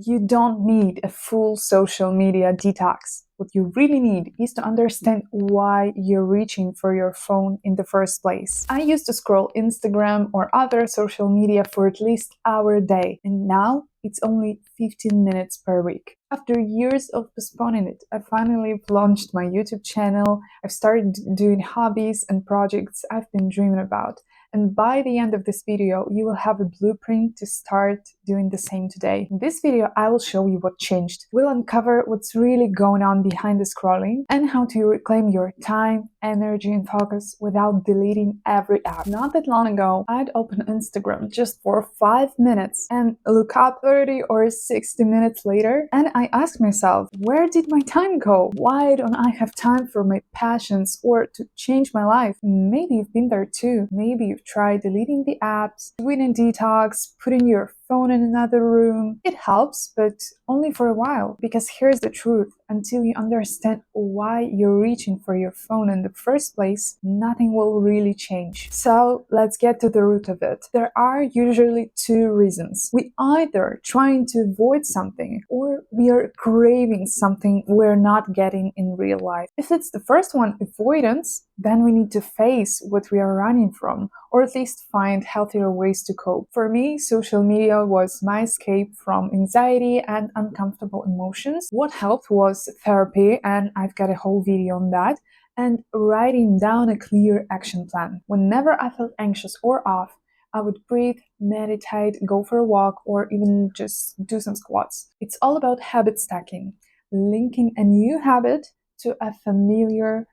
You don't need a full social media detox. What you really need is to understand why you're reaching for your phone in the first place. I used to scroll Instagram or other social media for at least an hour a day, and now it's only 15 minutes per week. After years of postponing it, I finally launched my YouTube channel. I've started doing hobbies and projects I've been dreaming about. And by the end of this video, you will have a blueprint to start doing the same today. In this video, I will show you what changed. We'll uncover what's really going on behind the scrolling and how to reclaim your time, energy, and focus without deleting every app. Not that long ago, I'd open Instagram just for 5 minutes and look up 30 or 60 minutes later, and I asked myself, where did my time go? Why don't I have time for my passions or to change my life? Maybe you've been there too. Maybe you've tried deleting the apps, doing a detox, putting your phone in another room. It helps, but only for a while. Because here's the truth. Until you understand why you're reaching for your phone in the first place, nothing will really change. So let's get to the root of it. There are usually two reasons. We either trying to avoid something or we are craving something we're not getting in real life. If it's the first one, avoidance, then we need to face what we are running from, or at least find healthier ways to cope. For me, social media was my escape from anxiety and uncomfortable emotions. What helped was therapy, and I've got a whole video on that, and writing down a clear action plan. Whenever I felt anxious or off, I would breathe, meditate, go for a walk, or even just do some squats. It's all about habit stacking, linking a new habit to a familiar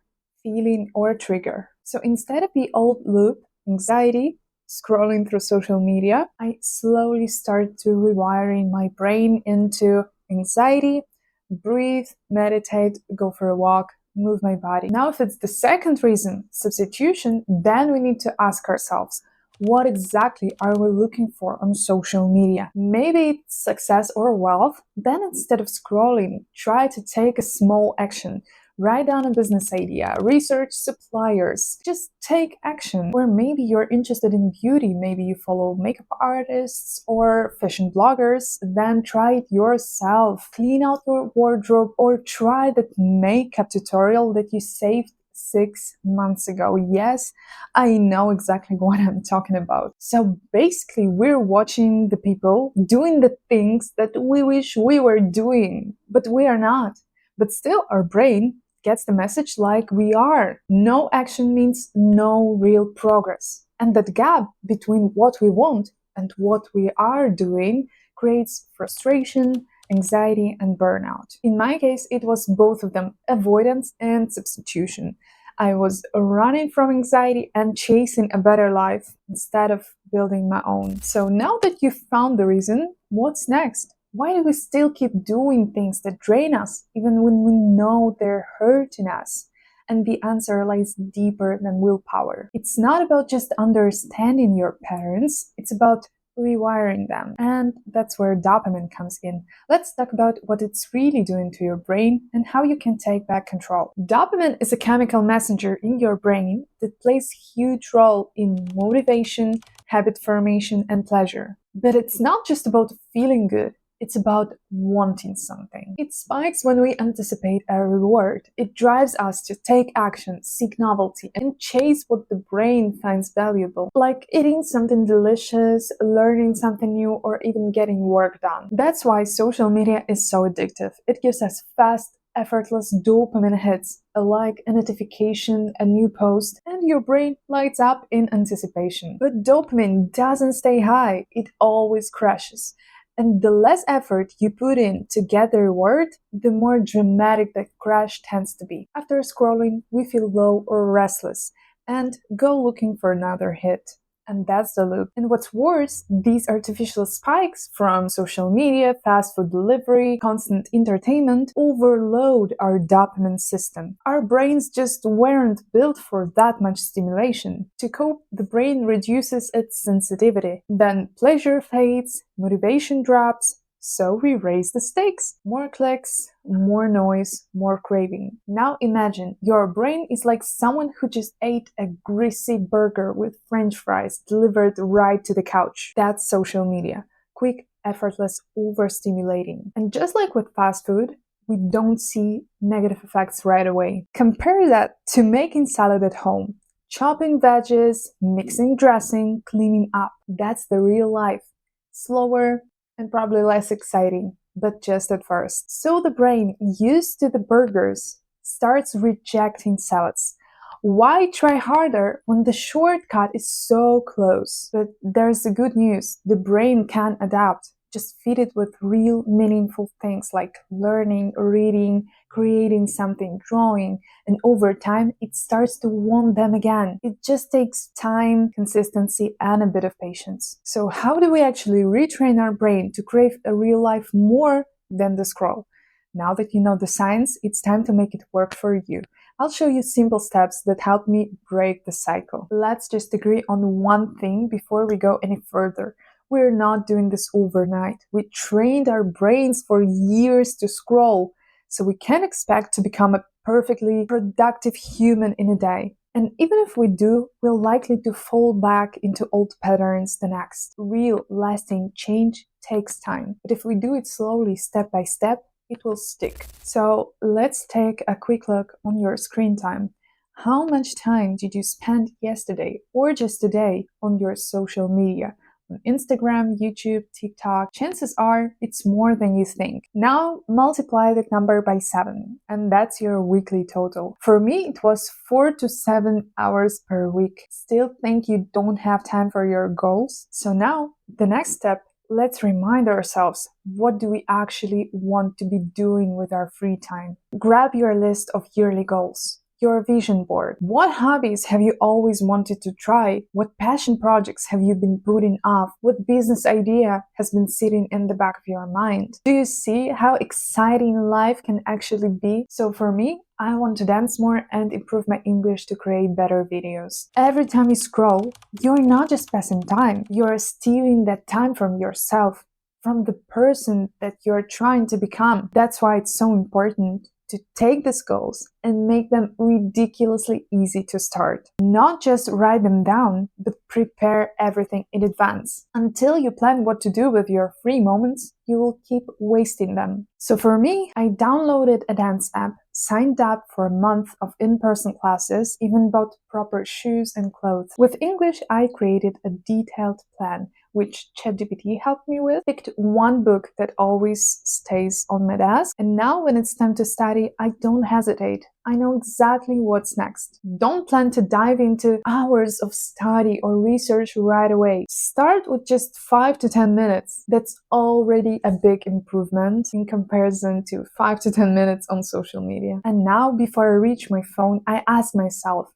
feeling or trigger. So instead of the old loop, anxiety, scrolling through social media, I slowly started to rewiring my brain into anxiety, breathe, meditate, go for a walk, move my body. Now, if it's the second reason, substitution, then we need to ask ourselves, what exactly are we looking for on social media? Maybe it's success or wealth. Then instead of scrolling, try to take a small action. Write down a business idea, research suppliers, just take action. Or maybe you're interested in beauty, maybe you follow makeup artists or fashion bloggers, then try it yourself. Clean out your wardrobe or try that makeup tutorial that you saved 6 months ago. Yes, I know exactly what I'm talking about. So basically, we're watching the people doing the things that we wish we were doing, but we are not. But still, our brain gets the message like we are. No action means no real progress. And that gap between what we want and what we are doing creates frustration, anxiety, and burnout. In my case, it was both of them, avoidance and substitution. I was running from anxiety and chasing a better life instead of building my own. So now that you've found the reason, what's next? Why do we still keep doing things that drain us, even when we know they're hurting us? And the answer lies deeper than willpower. It's not about just understanding your patterns, it's about rewiring them. And that's where dopamine comes in. Let's talk about what it's really doing to your brain and how you can take back control. Dopamine is a chemical messenger in your brain that plays a huge role in motivation, habit formation, and pleasure. But it's not just about feeling good. It's about wanting something. It spikes when we anticipate a reward. It drives us to take action, seek novelty, and chase what the brain finds valuable, like eating something delicious, learning something new, or even getting work done. That's why social media is so addictive. It gives us fast, effortless dopamine hits, a like, a notification, a new post, and your brain lights up in anticipation. But dopamine doesn't stay high, it always crashes. And the less effort you put in to get the reward, the more dramatic that crash tends to be. After scrolling, we feel low or restless and go looking for another hit. And that's the loop. And what's worse, these artificial spikes from social media, fast food delivery, constant entertainment overload our dopamine system. Our brains just weren't built for that much stimulation. To cope, the brain reduces its sensitivity. Then pleasure fades, motivation drops, so we raise the stakes. More clicks, more noise, more craving. Now imagine your brain is like someone who just ate a greasy burger with French fries delivered right to the couch. That's social media. Quick, effortless overstimulating. And just like with fast food, we don't see negative effects right away. Compare that to making salad at home. Chopping veggies, mixing dressing, cleaning up. That's the real life. Slower and probably less exciting, but just at first. So the brain, used to the burgers, starts rejecting salads. Why try harder when the shortcut is so close? But there's the good news. The brain can adapt. Just feed it with real meaningful things like learning, reading, creating something, drawing, and over time it starts to want them again. It just takes time, consistency, and a bit of patience. So how do we actually retrain our brain to crave a real life more than the scroll? Now that you know the science, it's time to make it work for you. I'll show you simple steps that help me break the cycle. Let's just agree on one thing before we go any further. We're not doing this overnight. We trained our brains for years to scroll, so we can't expect to become a perfectly productive human in a day. And even if we do, we're likely to fall back into old patterns the next. Real, lasting change takes time. But if we do it slowly, step by step, it will stick. So let's take a quick look on your screen time. How much time did you spend yesterday or just today on your social media? On Instagram, YouTube, TikTok? Chances are it's more than you think. Now multiply that number by 7, and that's your weekly total. For me, it was 4 to 7 hours per week. Still think you don't have time for your goals? So now, the next step, let's remind ourselves, what do we actually want to be doing with our free time? Grab your list of yearly goals, your vision board. What hobbies have you always wanted to try? What passion projects have you been putting off? What business idea has been sitting in the back of your mind? Do you see how exciting life can actually be? So for me, I want to dance more and improve my English to create better videos. Every time you scroll, you're not just passing time, you're stealing that time from yourself, from the person that you're trying to become. That's why it's so important to take these goals and make them ridiculously easy to start. Not just write them down, but prepare everything in advance. Until you plan what to do with your free moments, you will keep wasting them. So for me, I downloaded a dance app, signed up for a month of in-person classes, even bought proper shoes and clothes. With English, I created a detailed plan, which ChatGPT helped me with, picked one book that always stays on my desk, and now when it's time to study, I don't hesitate. I know exactly what's next. Don't plan to dive into hours of study or research right away. Start with just 5 to 10 minutes. That's already a big improvement in comparison to 5 to 10 minutes on social media. And now, before I reach my phone, I ask myself,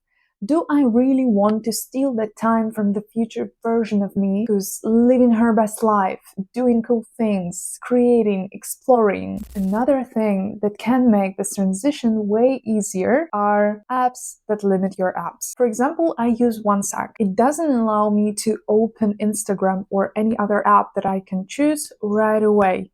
do I really want to steal that time from the future version of me who's living her best life, doing cool things, creating, exploring? Another thing that can make this transition way easier are apps that limit your apps. For example, I use OneSec. It doesn't allow me to open Instagram or any other app that I can choose right away.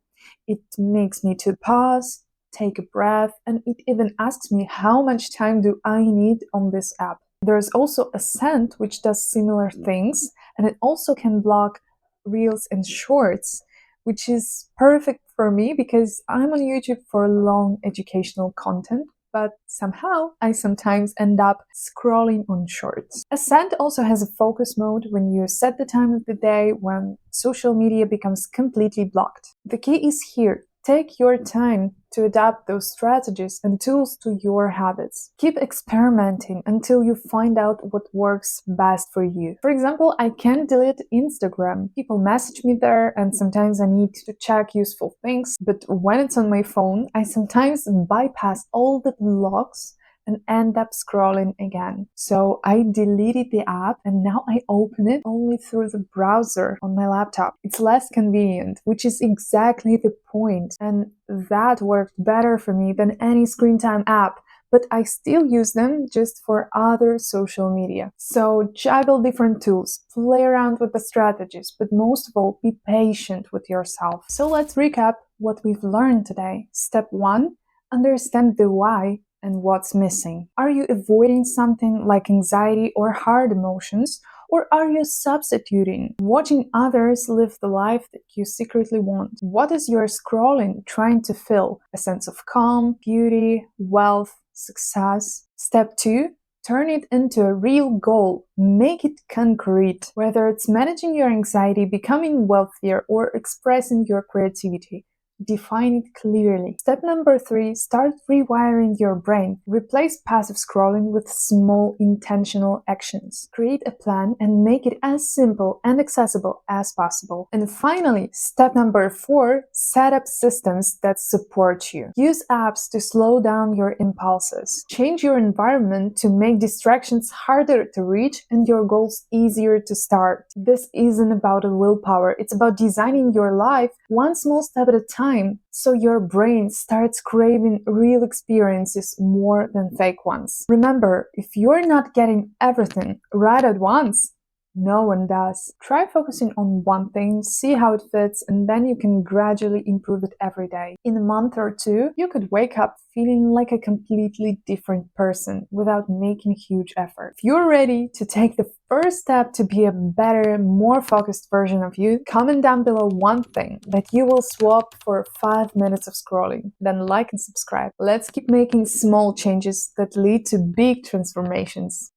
It makes me to pause, take a breath, and it even asks me how much time do I need on this app. There's also Ascent, which does similar things, and it also can block reels and shorts, which is perfect for me because I'm on YouTube for long educational content, but somehow I sometimes end up scrolling on shorts. Ascent also has a focus mode when you set the time of the day when social media becomes completely blocked. The key is here. Take your time to adapt those strategies and tools to your habits. Keep experimenting until you find out what works best for you. For example, I can't delete Instagram. People message me there and sometimes I need to check useful things, but when it's on my phone, I sometimes bypass all the blocks and end up scrolling again. So I deleted the app and now I open it only through the browser on my laptop. It's less convenient, which is exactly the point. And that worked better for me than any screen time app, but I still use them just for other social media. So juggle different tools, play around with the strategies, but most of all, be patient with yourself. So let's recap what we've learned today. Step 1, understand the why and what's missing. Are you avoiding something like anxiety or hard emotions, Or are you substituting, watching others live the life that you secretly want? What is your scrolling trying to fill? A sense of calm, beauty, wealth, success? Step 2. Turn it into a real goal. Make it concrete. Whether it's managing your anxiety, becoming wealthier, or expressing your creativity, define it clearly. Step number 3, start rewiring your brain. Replace passive scrolling with small intentional actions. Create a plan and make it as simple and accessible as possible. And finally, step number 4, set up systems that support you. Use apps to slow down your impulses. Change your environment to make distractions harder to reach and your goals easier to start. This isn't about a willpower, it's about designing your life one small step at a time, so your brain starts craving real experiences more than fake ones. Remember, if you're not getting everything right at once, no one does. Try focusing on one thing, see how it fits, and then you can gradually improve it every day. In a month or 2, you could wake up feeling like a completely different person without making a huge effort. If you're ready to take the first step to be a better, more focused version of you, comment down below one thing that you will swap for 5 minutes of scrolling. Then like and subscribe. Let's keep making small changes that lead to big transformations.